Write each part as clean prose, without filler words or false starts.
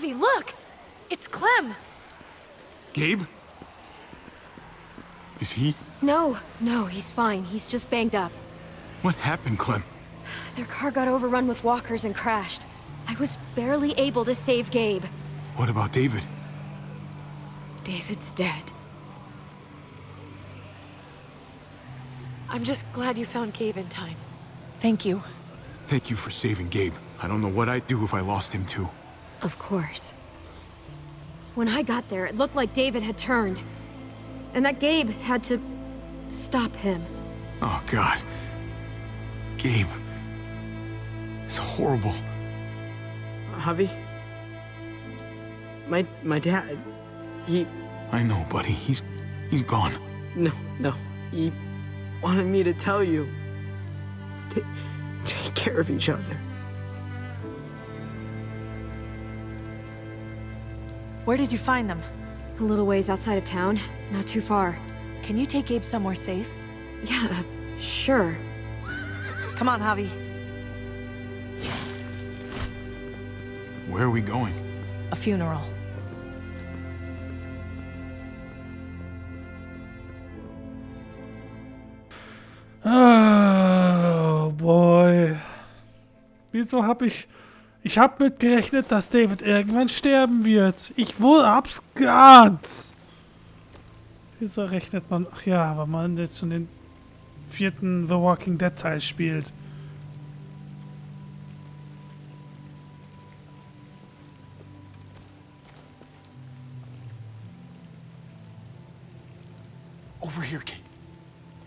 Javi, look! It's Clem! Gabe? Is he? No, he's fine. He's just banged up. What happened, Clem? Their car got overrun with walkers and crashed. I was barely able to save Gabe. What about David? David's dead. I'm just glad you found Gabe in time. Thank you. Thank you for saving Gabe. I don't know what I'd do if I lost him too. Of course. When I got there, it looked like David had turned. And that Gabe had to stop him. Oh, God. Gabe. It's horrible. Javi? My dad, he... I know, buddy. He's gone. No. He wanted me to tell you. Take care of each other. Where did you find them? A little ways outside of town, not too far. Can you take Gabe somewhere safe? Yeah, sure. Come on, Javi. Where are we going? A funeral. Oh boy. Wieso habe ich habe mitgerechnet, dass David irgendwann sterben wird. Hab's geahnt. Wieso rechnet man? Ach ja, weil man jetzt schon den 4. The Walking Dead Teil spielt. Over here, Kate.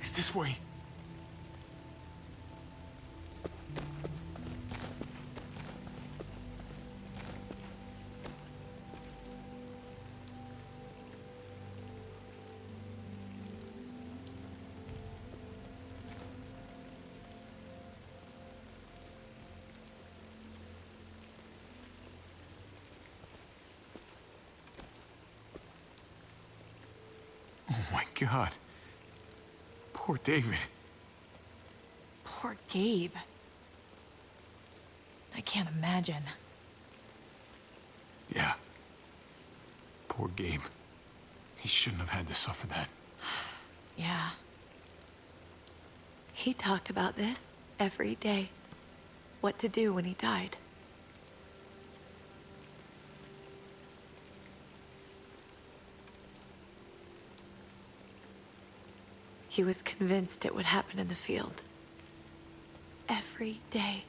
It's this way. Oh my God. Poor David. Poor Gabe. I can't imagine. Yeah. Poor Gabe. He shouldn't have had to suffer that. Yeah. He talked about this every day. What to do when he died. He was convinced it would happen in the field. Every day.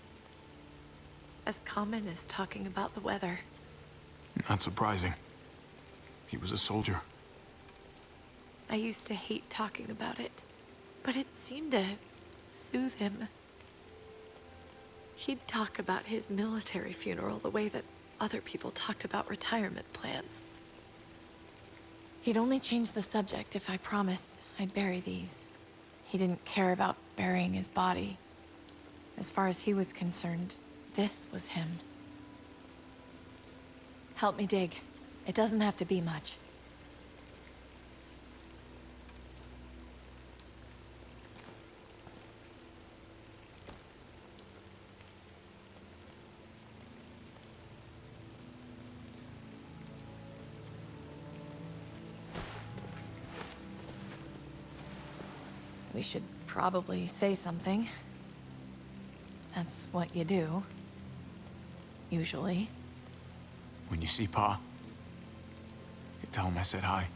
As common as talking about the weather. Not surprising. He was a soldier. I used to hate talking about it, but it seemed to soothe him. He'd talk about his military funeral the way that other people talked about retirement plans. He'd only change the subject if I promised I'd bury these. He didn't care about burying his body. As far as he was concerned, this was him. Help me dig. It doesn't have to be much. We should probably say something. That's what you do. Usually. When you see Pa, you tell him I said hi.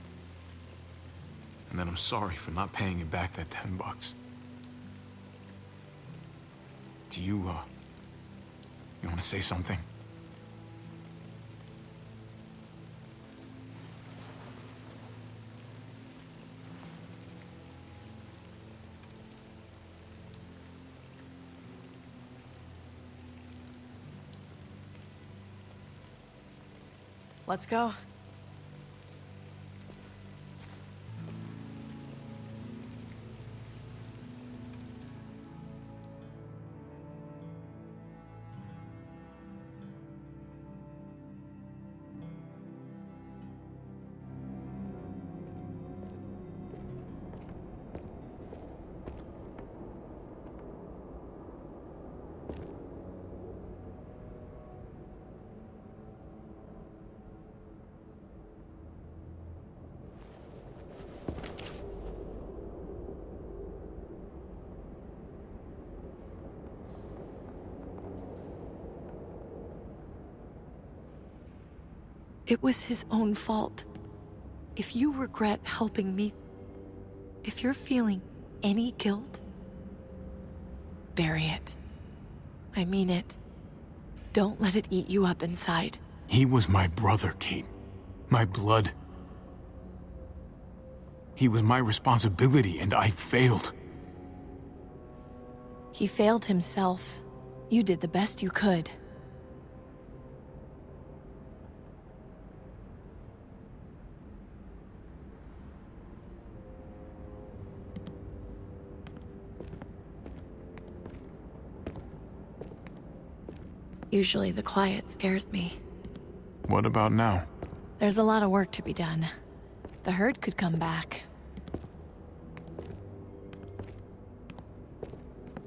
And then I'm sorry for not paying him back that $10. Do you want to say something? Let's go. It was his own fault. If you regret helping me, if you're feeling any guilt, bury it. I mean it. Don't let it eat you up inside. He was my brother, Kate. My blood. He was my responsibility, and I failed. He failed himself. You did the best you could. Usually the quiet scares me. What about now? There's a lot of work to be done. The herd could come back.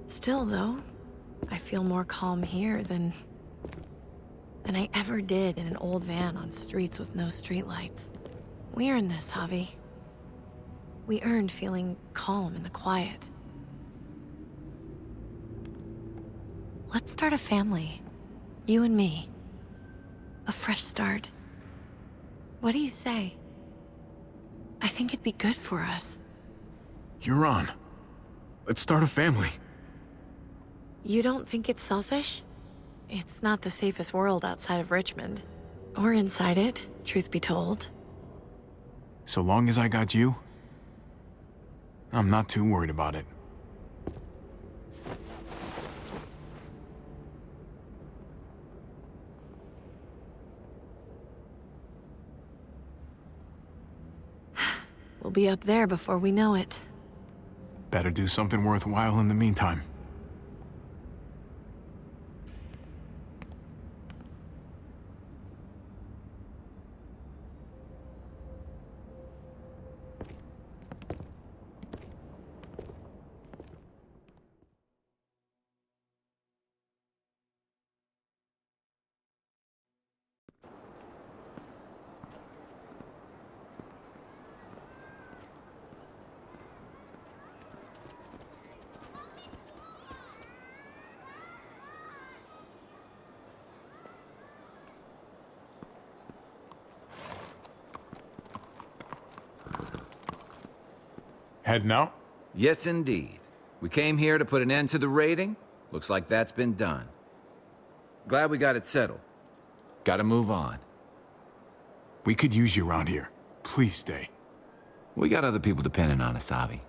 Still, though, I feel more calm here than I ever did in an old van on streets with no streetlights. We earned this, Javi. We earned feeling calm in the quiet. Let's start a family. You and me. A fresh start. What do you say? I think it'd be good for us. You're on. Let's start a family. You don't think it's selfish? It's not the safest world outside of Richmond. Or inside it, truth be told. So long as I got you, I'm not too worried about it. We'll be up there before we know it. Better do something worthwhile in the meantime. Heading out? Yes, indeed. We came here to put an end to the raiding. Looks like that's been done. Glad we got it settled. Gotta move on. We could use you around here. Please stay. We got other people depending on us, Javi.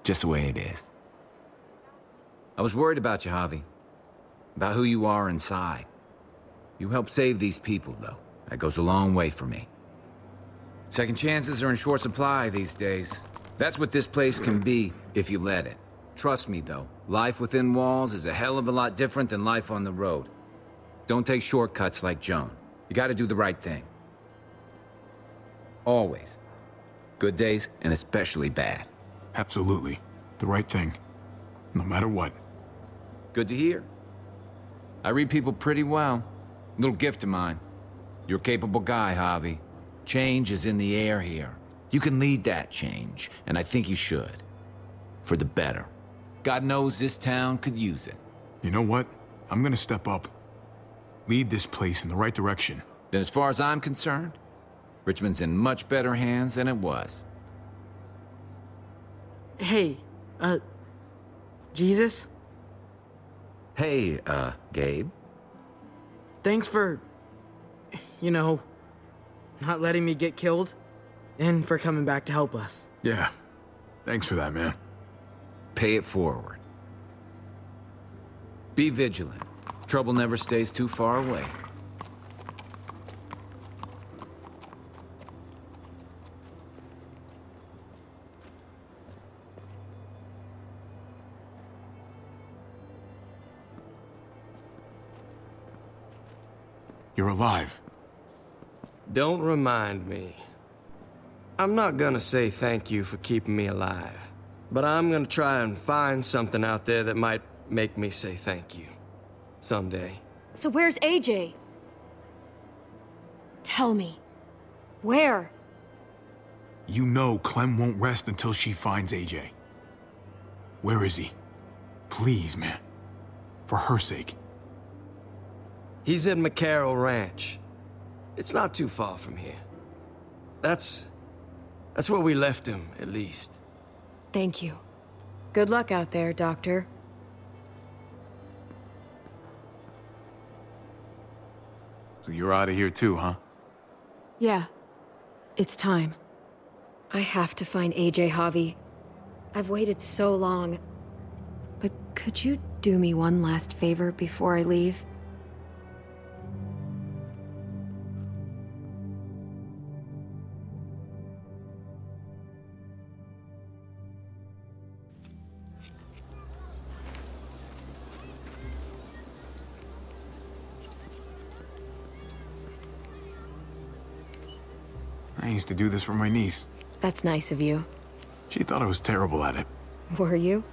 Just the way it is. I was worried about you, Javi. About who you are inside. You helped save these people, though. That goes a long way for me. Second chances are in short supply these days. That's what this place can be, if you let it. Trust me, though, life within walls is a hell of a lot different than life on the road. Don't take shortcuts like Joan. You gotta do the right thing. Always. Good days, and especially bad. Absolutely. The right thing. No matter what. Good to hear. I read people pretty well. Little gift of mine. You're a capable guy, Javi. Change is in the air here. You can lead that change, and I think you should. For the better. God knows this town could use it. You know what? I'm gonna step up. Lead this place in the right direction. Then as far as I'm concerned, Richmond's in much better hands than it was. Hey, Jesus? Hey, Gabe. Thanks for, not letting me get killed. And for coming back to help us. Yeah. Thanks for that, man. Pay it forward. Be vigilant. Trouble never stays too far away. You're alive. Don't remind me. I'm not gonna say thank you for keeping me alive, but I'm gonna try and find something out there that might make me say thank you. Someday. So where's AJ? Tell me. Where? You know Clem won't rest until she finds AJ. Where is he? Please, man. For her sake. He's at McCarroll Ranch. It's not too far from here. That's where we left him, at least. Thank you. Good luck out there, Doctor. So you're out of here too, huh? Yeah. It's time. I have to find AJ, Javi. I've waited so long. But could you do me one last favor before I leave? I used to do this for my niece. That's nice of you. She thought I was terrible at it. Were you?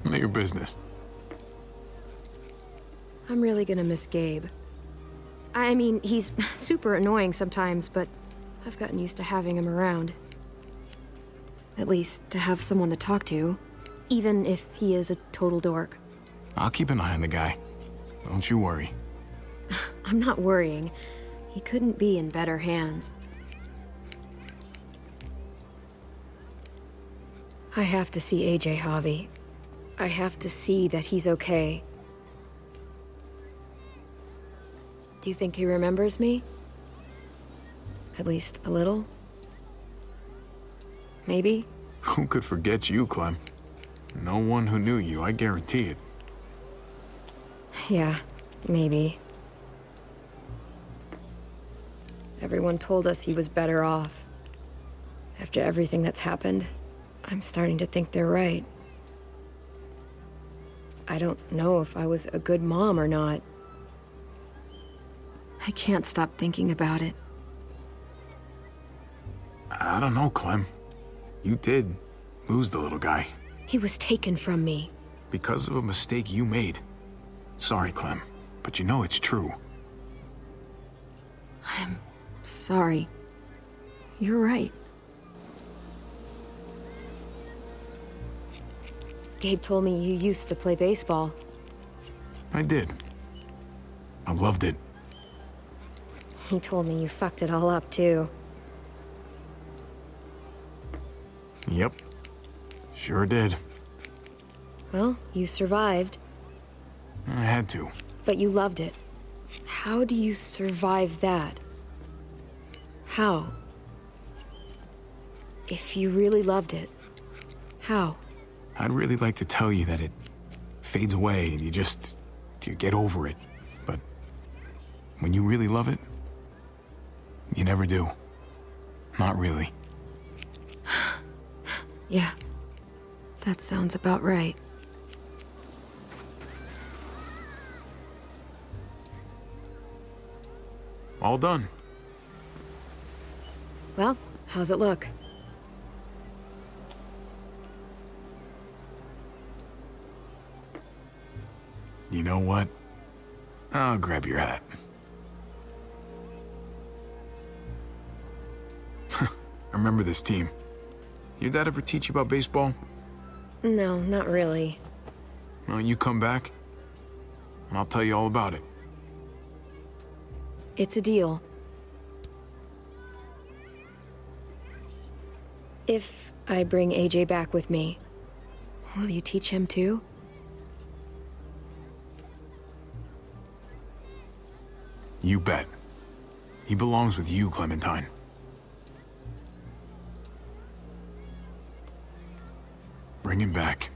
None of your business. I'm really gonna miss Gabe. I mean, he's super annoying sometimes, but I've gotten used to having him around. At least, to have someone to talk to, even if he is a total dork. I'll keep an eye on the guy. Don't you worry. I'm not worrying. He couldn't be in better hands. I have to see AJ, Javi. I have to see that he's okay. Do you think he remembers me? At least a little? Maybe? Who could forget you, Clem? No one who knew you, I guarantee it. Yeah, maybe. Everyone told us he was better off. After everything that's happened, I'm starting to think they're right. I don't know if I was a good mom or not. I can't stop thinking about it. I don't know, Clem. You did lose the little guy. He was taken from me. Because of a mistake you made. Sorry, Clem, but you know it's true. I'm sorry. You're right. Gabe told me you used to play baseball. I did. I loved it. He told me you fucked it all up, too. Yep. Sure did. Well, you survived, I had to. but you loved it. How do you survive that? How? If you really loved it, how? I'd really like to tell you that it fades away and you get over it. But when you really love it, you never do. Not really. Yeah, that sounds about right. All done. Well, how's it look? You know what? I'll grab your hat. I remember this team. Your dad ever teach you about baseball? No, not really. Well, you come back, and I'll tell you all about it. It's a deal. If I bring AJ back with me, will you teach him too? You bet. He belongs with you, Clementine. Bring him back.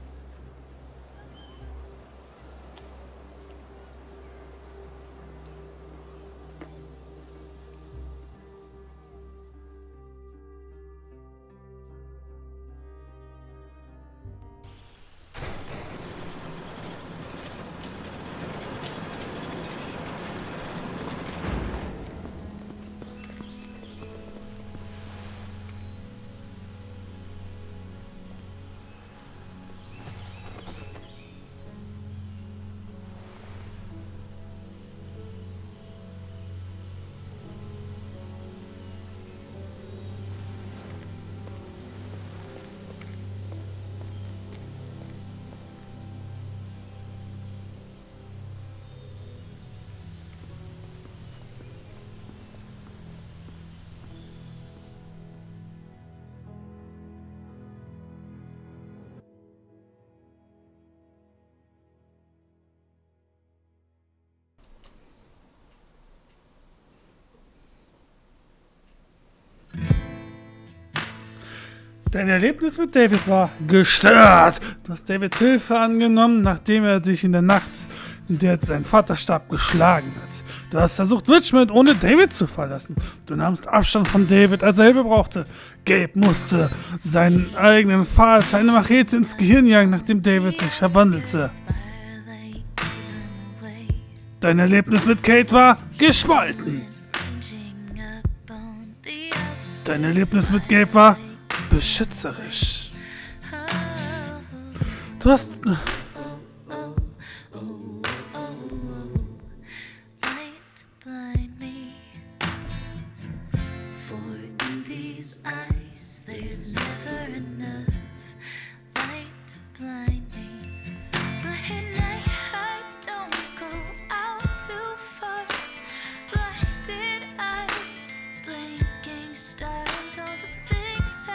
Dein Erlebnis mit David war gestört. Du hast Davids Hilfe angenommen, nachdem er dich in der Nacht, in der sein Vater starb, geschlagen hat. Du hast versucht, Richmond ohne David zu verlassen. Du nahmst Abstand von David, als er Hilfe brauchte. Gabe musste seinen eigenen Vater eine Machete ins Gehirn jagen, nachdem David sich verwandelte. Dein Erlebnis mit Kate war gespalten. Dein Erlebnis mit Gabe war beschützerisch. Du hast...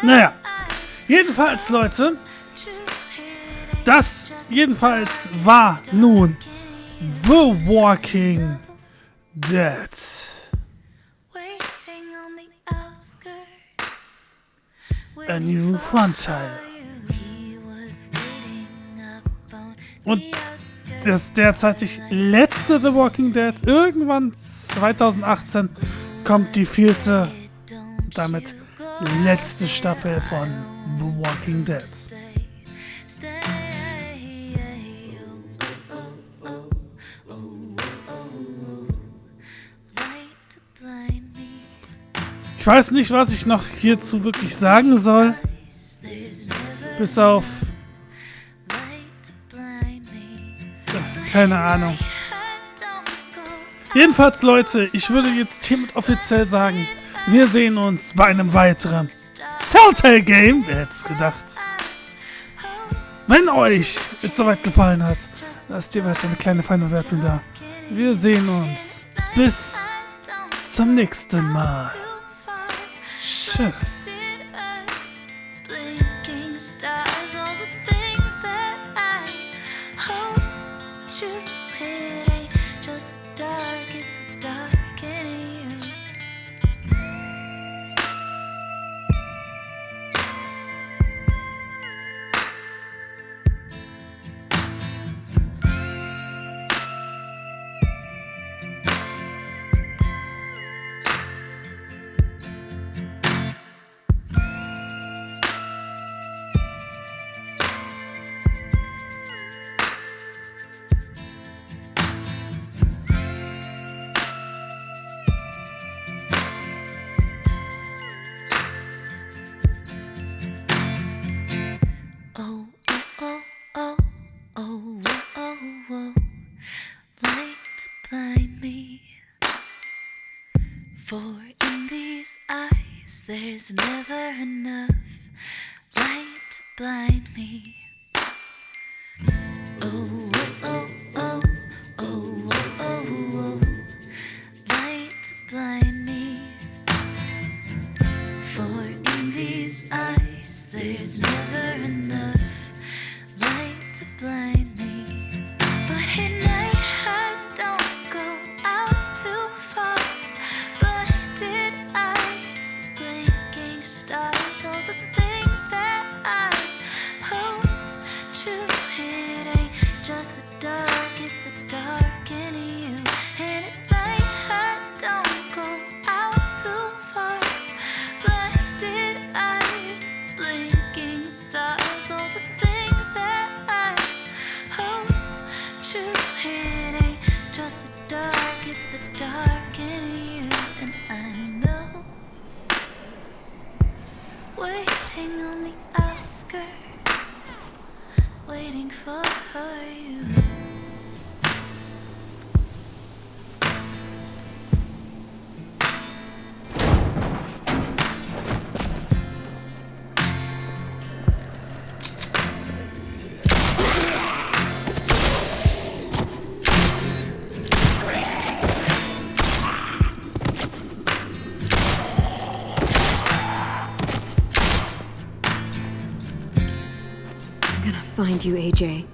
Naja, jedenfalls, Leute, das jedenfalls war nun The Walking Dead. A New Frontier. Und das derzeitig letzte The Walking Dead, irgendwann 2018, kommt die 4. damit letzte Staffel von The Walking Dead. Ich weiß nicht, was ich noch hierzu wirklich sagen soll. Bis auf... keine Ahnung. Jedenfalls, Leute, ich würde jetzt hiermit offiziell sagen, wir sehen uns bei einem weiteren Telltale Game. Wer hätte es gedacht? Wenn euch es soweit gefallen hat, lasst jeweils eine kleine Feinbewertung da. Wir sehen uns. Bis zum nächsten Mal. Tschüss. For in these eyes there's never enough light to blind me. Oh, oh, oh, oh, oh, oh, oh, light to blind me. For in these eyes there's never enough light to blind me. But at night I don't go out too far. Blinded eyes, blinking stars, all the thing that I hope to hit ain't just the dark, it's the dark in you. And at night I don't go out too far. Blinded eyes, blinking stars, all the thing that I hope to hit ain't just the dark, it's the dark in you. And I know, waiting on the outskirts, waiting for you. I'm gonna find you, AJ.